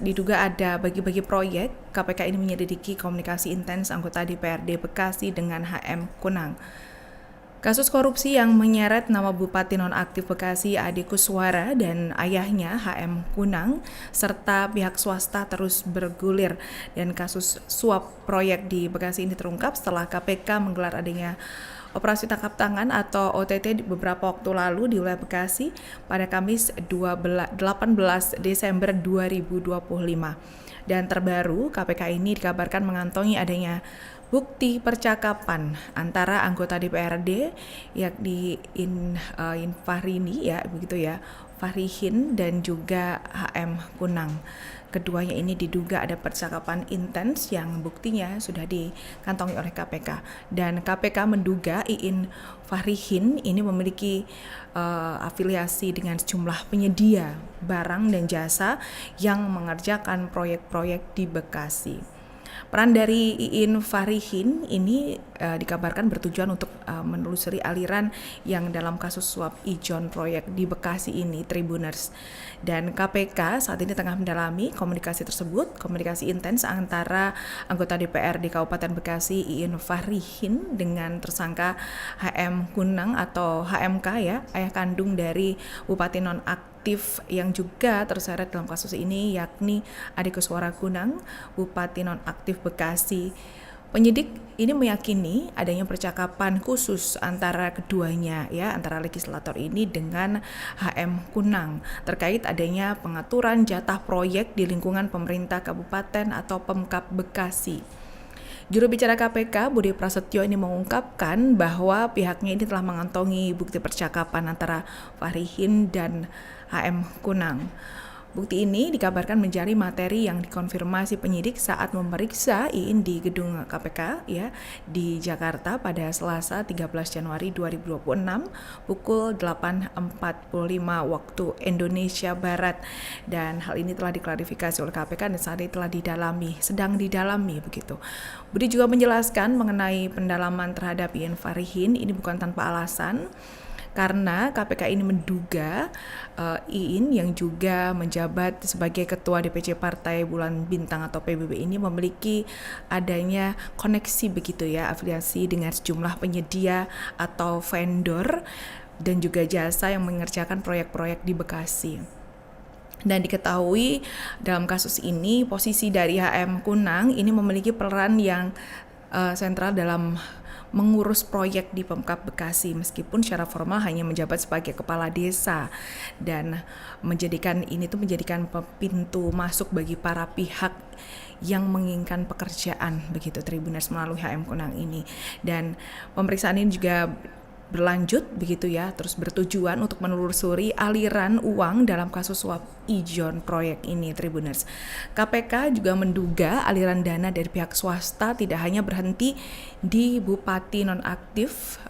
diduga ada bagi-bagi proyek, KPK ini menyelidiki komunikasi intens anggota DPRD Bekasi dengan HM Kunang. Kasus korupsi yang menyeret nama Bupati Nonaktif Bekasi Ade Kuswara dan ayahnya HM Kunang serta pihak swasta terus bergulir, dan kasus suap proyek di Bekasi ini terungkap setelah KPK menggelar adanya operasi tangkap tangan atau OTT beberapa waktu lalu di wilayah Bekasi pada Kamis 18 Desember 2025. Dan terbaru, KPK ini dikabarkan mengantongi adanya bukti percakapan antara anggota DPRD yakni Fahrini ya begitu ya, Farihin dan juga HM Kunang. Keduanya ini diduga ada percakapan intens yang buktinya sudah dikantongi oleh KPK, dan KPK menduga Iin Farihin ini memiliki afiliasi dengan sejumlah penyedia barang dan jasa yang mengerjakan proyek-proyek di Bekasi. Peran dari Iin Farihin ini dikabarkan bertujuan untuk menelusuri aliran yang dalam kasus suap ijon proyek di Bekasi ini, Tribuners. Dan KPK saat ini tengah mendalami komunikasi tersebut, komunikasi intens antara anggota DPR di Kabupaten Bekasi Iin Farihin dengan tersangka HM Kunang atau HMK ya, ayah kandung dari Bupati Nonaktif yang juga terseret dalam kasus ini, yakni Ade Kuswara Kunang, Bupati Nonaktif Bekasi. Penyidik ini meyakini adanya percakapan khusus antara keduanya ya, antara legislator ini dengan HM Kunang terkait adanya pengaturan jatah proyek di lingkungan pemerintah kabupaten atau Pemkab Bekasi. Juru bicara KPK Budi Prasetyo ini mengungkapkan bahwa pihaknya ini telah mengantongi bukti percakapan antara Farihin dan HM Kunang. Bukti ini dikabarkan menjadi materi yang dikonfirmasi penyidik saat memeriksa Iin di gedung KPK ya di Jakarta pada Selasa 13 Januari 2026 pukul 8.45 waktu Indonesia Barat, dan hal ini telah diklarifikasi oleh KPK dan saat ini sedang didalami begitu. Budi juga menjelaskan mengenai pendalaman terhadap Iin Farihin ini bukan tanpa alasan, karena KPK ini menduga Iin yang juga menjabat sebagai Ketua DPC Partai Bulan Bintang atau PBB ini memiliki adanya koneksi begitu ya, afiliasi dengan sejumlah penyedia atau vendor dan juga jasa yang mengerjakan proyek-proyek di Bekasi. Dan diketahui dalam kasus ini posisi dari HM Kunang ini memiliki peran yang sentral dalam mengurus proyek di Pemkab Bekasi, meskipun secara formal hanya menjabat sebagai kepala desa, dan menjadikan pintu masuk bagi para pihak yang menginginkan pekerjaan begitu Tribuners melalui HM Kunang ini. Dan pemeriksaan ini juga berlanjut begitu ya, terus bertujuan untuk menelusuri aliran uang dalam kasus suap ijon proyek ini Tribuners. KPK juga menduga aliran dana dari pihak swasta tidak hanya berhenti di Bupati Nonaktif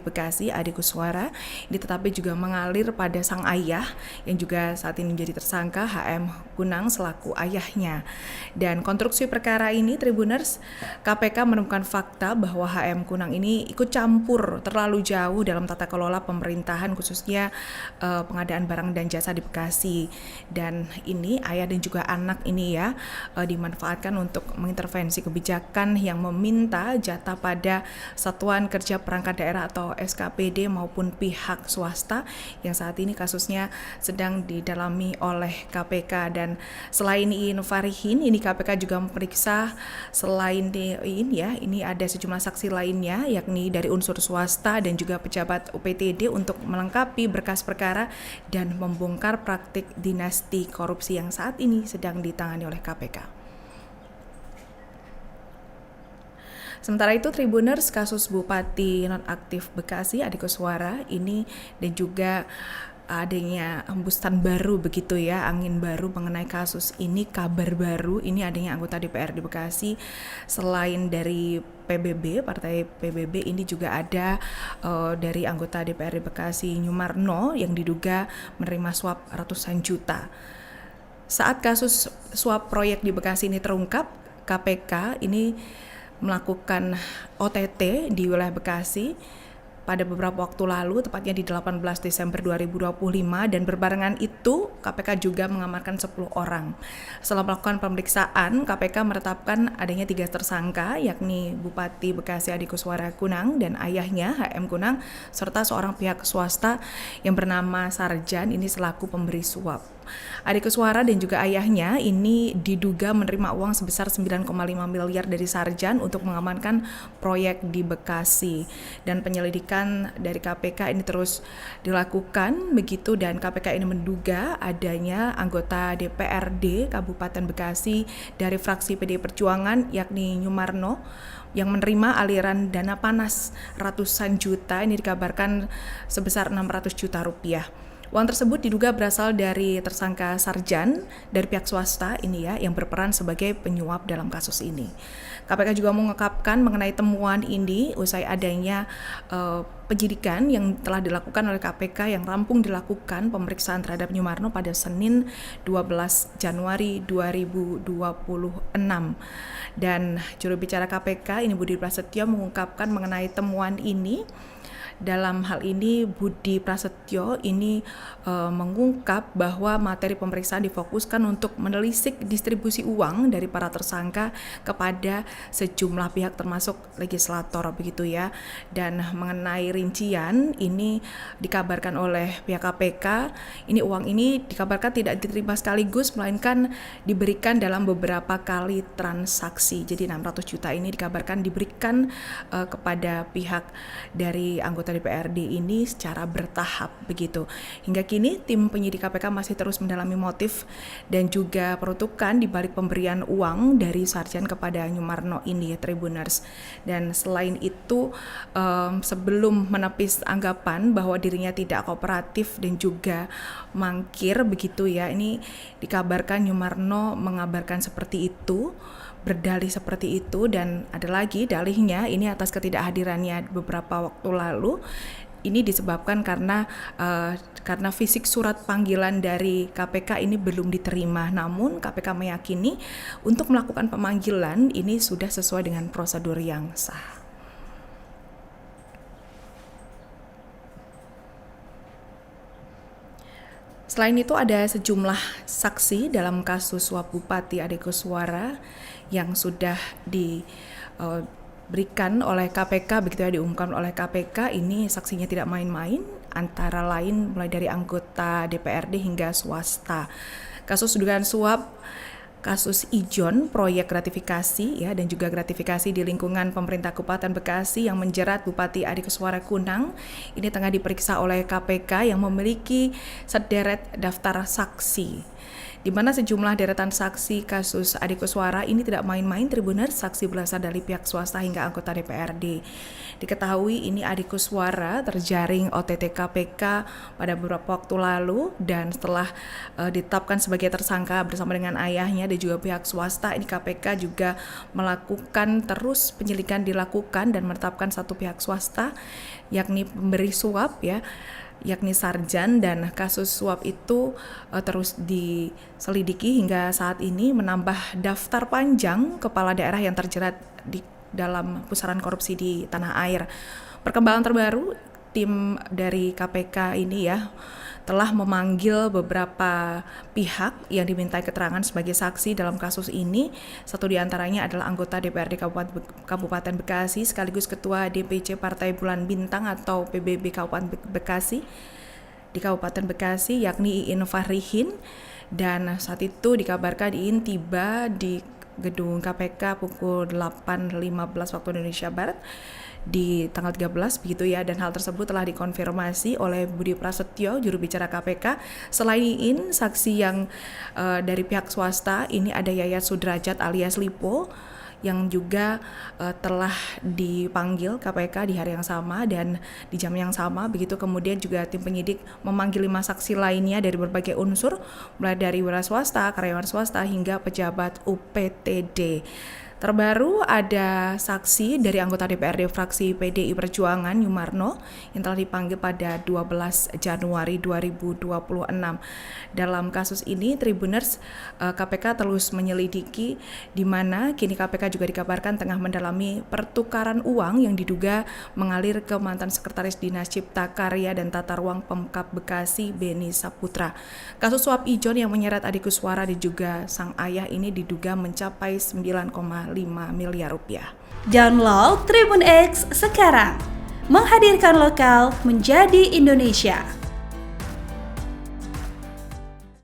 Bekasi Ade Kuswara ini, tetapi juga mengalir pada sang ayah yang juga saat ini menjadi tersangka HM Kunang selaku ayahnya. Dan konstruksi perkara ini Tribuners, KPK menemukan fakta bahwa HM Kunang ini ikut campur terlalu jauh dalam tata kelola pemerintahan, khususnya pengadaan barang dan jasa di Bekasi. Dan ini ayah dan juga anak ini ya dimanfaatkan untuk mengintervensi kebijakan yang meminta jatah pada Satuan Kerja Perangkat Daerah atau SKPD maupun pihak swasta yang saat ini kasusnya sedang didalami oleh KPK. Dan selain Iin Farihin ini KPK juga memeriksa selain Iin ya, ini ada sejumlah saksi lainnya yakni dari unsur swasta dan juga pejabat UPTD untuk melengkapi berkas perkara dan membongkar praktik dinasti korupsi yang saat ini sedang ditangani oleh KPK. Sementara itu Tribuners, kasus Bupati Nonaktif Bekasi Ade Kuswara ini dan juga adanya hembusan baru begitu ya, angin baru mengenai kasus ini, kabar baru ini adanya anggota DPR di Bekasi selain dari PBB, partai PBB ini juga ada dari anggota DPR di Bekasi Nyumarno yang diduga menerima suap ratusan juta. Saat kasus suap proyek di Bekasi ini terungkap, KPK ini melakukan OTT di wilayah Bekasi pada beberapa waktu lalu, tepatnya di 18 Desember 2025, dan berbarengan itu KPK juga mengamankan 10 orang. Setelah melakukan pemeriksaan, KPK menetapkan adanya 3 tersangka, yakni Bupati Bekasi Adi Kuswara Kunang dan ayahnya HM Kunang, serta seorang pihak swasta yang bernama Sarjan, ini selaku pemberi suap. Adi Kuswara dan juga ayahnya ini diduga menerima uang sebesar 9,5 miliar dari Sarjan untuk mengamankan proyek di Bekasi, dan penyelidikan dari KPK ini terus dilakukan begitu, dan KPK ini menduga adanya anggota DPRD Kabupaten Bekasi dari fraksi PDI Perjuangan yakni Nyumarno yang menerima aliran dana panas ratusan juta, ini dikabarkan sebesar 600 juta rupiah. Uang tersebut diduga berasal dari tersangka Sarjan dari pihak swasta ini ya, yang berperan sebagai penyuap dalam kasus ini. KPK juga mengungkapkan mengenai temuan ini usai adanya penyidikan yang telah dilakukan oleh KPK yang rampung dilakukan pemeriksaan terhadap Nyumarno pada Senin 12 Januari 2026. Dan juru bicara KPK ini Budi Prasetyo mengungkapkan mengenai temuan ini. Dalam hal ini Budi Prasetyo ini mengungkap bahwa materi pemeriksaan difokuskan untuk menelisik distribusi uang dari para tersangka kepada sejumlah pihak termasuk legislator begitu ya. Dan mengenai rincian ini dikabarkan oleh pihak KPK, ini uang ini dikabarkan tidak diterima sekaligus melainkan diberikan dalam beberapa kali transaksi. Jadi 600 juta ini dikabarkan diberikan kepada pihak dari anggota DPRD ini secara bertahap begitu. Hingga kini tim penyidik KPK masih terus mendalami motif dan juga peruntukan di balik pemberian uang dari Sarjan kepada Nyumarno ini, Tribuners. Dan selain itu sebelum menepis anggapan bahwa dirinya tidak kooperatif dan juga mangkir begitu ya, ini dikabarkan Nyumarno mengabarkan seperti itu, berdalih seperti itu, dan ada lagi dalihnya ini atas ketidakhadirannya beberapa waktu lalu. Ini disebabkan karena fisik surat panggilan dari KPK ini belum diterima. Namun KPK meyakini untuk melakukan pemanggilan ini sudah sesuai dengan prosedur yang sah. Selain itu ada sejumlah saksi dalam kasus suap Bupati Adi Kuswara yang sudah diberikan oleh KPK begitu ya, diumumkan oleh KPK. Ini saksinya tidak main-main, antara lain mulai dari anggota DPRD hingga swasta. Kasus dugaan suap kasus Ijon, proyek gratifikasi ya, dan juga gratifikasi di lingkungan pemerintah Kabupaten Bekasi yang menjerat Bupati Adi Kuswara Kunang ini tengah diperiksa oleh KPK yang memiliki sederet daftar saksi, di mana sejumlah deretan saksi kasus Adi Kuswara ini tidak main-main. Tribuners, saksi berasal dari pihak swasta hingga anggota DPRD. Diketahui ini Adi Kuswara terjaring OTT KPK pada beberapa waktu lalu, dan setelah ditetapkan sebagai tersangka bersama dengan ayahnya dan juga pihak swasta, ini KPK juga melakukan terus penyelidikan dilakukan dan menetapkan satu pihak swasta yakni pemberi suap ya, yakni Sarjan, dan kasus suap itu terus diselidiki hingga saat ini menambah daftar panjang kepala daerah yang terjerat di dalam pusaran korupsi di tanah air. Perkembangan terbaru, tim dari KPK ini ya telah memanggil beberapa pihak yang dimintai keterangan sebagai saksi dalam kasus ini. Satu diantaranya adalah anggota DPRD Kabupaten Bekasi sekaligus Ketua DPC Partai Bulan Bintang atau PBB Kabupaten Bekasi di Kabupaten Bekasi, yakni Iin Fahrihin. Dan saat itu dikabarkan Iin tiba di gedung KPK pukul 8.15 waktu Indonesia Barat di tanggal 13 begitu ya, dan hal tersebut telah dikonfirmasi oleh Budi Prasetyo, juru bicara KPK. Selain Iin, saksi yang dari pihak swasta ini ada Yayat Sudrajat alias Lipo yang juga telah dipanggil KPK di hari yang sama dan di jam yang sama begitu. Kemudian juga tim penyidik memanggil 5 saksi lainnya dari berbagai unsur, mulai dari wira swasta, karyawan swasta hingga pejabat UPTD. Terbaru ada saksi dari anggota DPRD fraksi PDI Perjuangan Yumarno yang telah dipanggil pada 12 Januari 2026. Dalam kasus ini Tribuners, KPK terus menyelidiki di mana kini KPK juga dikabarkan tengah mendalami pertukaran uang yang diduga mengalir ke mantan Sekretaris Dinas Cipta Karya dan Tata Ruang Pemkab Bekasi Beni Saputra. Kasus suap ijon yang menyeret Adi Kuswara dan juga sang ayah ini diduga mencapai 9,5 miliar rupiah. Download Tribun X sekarang, menghadirkan lokal menjadi Indonesia.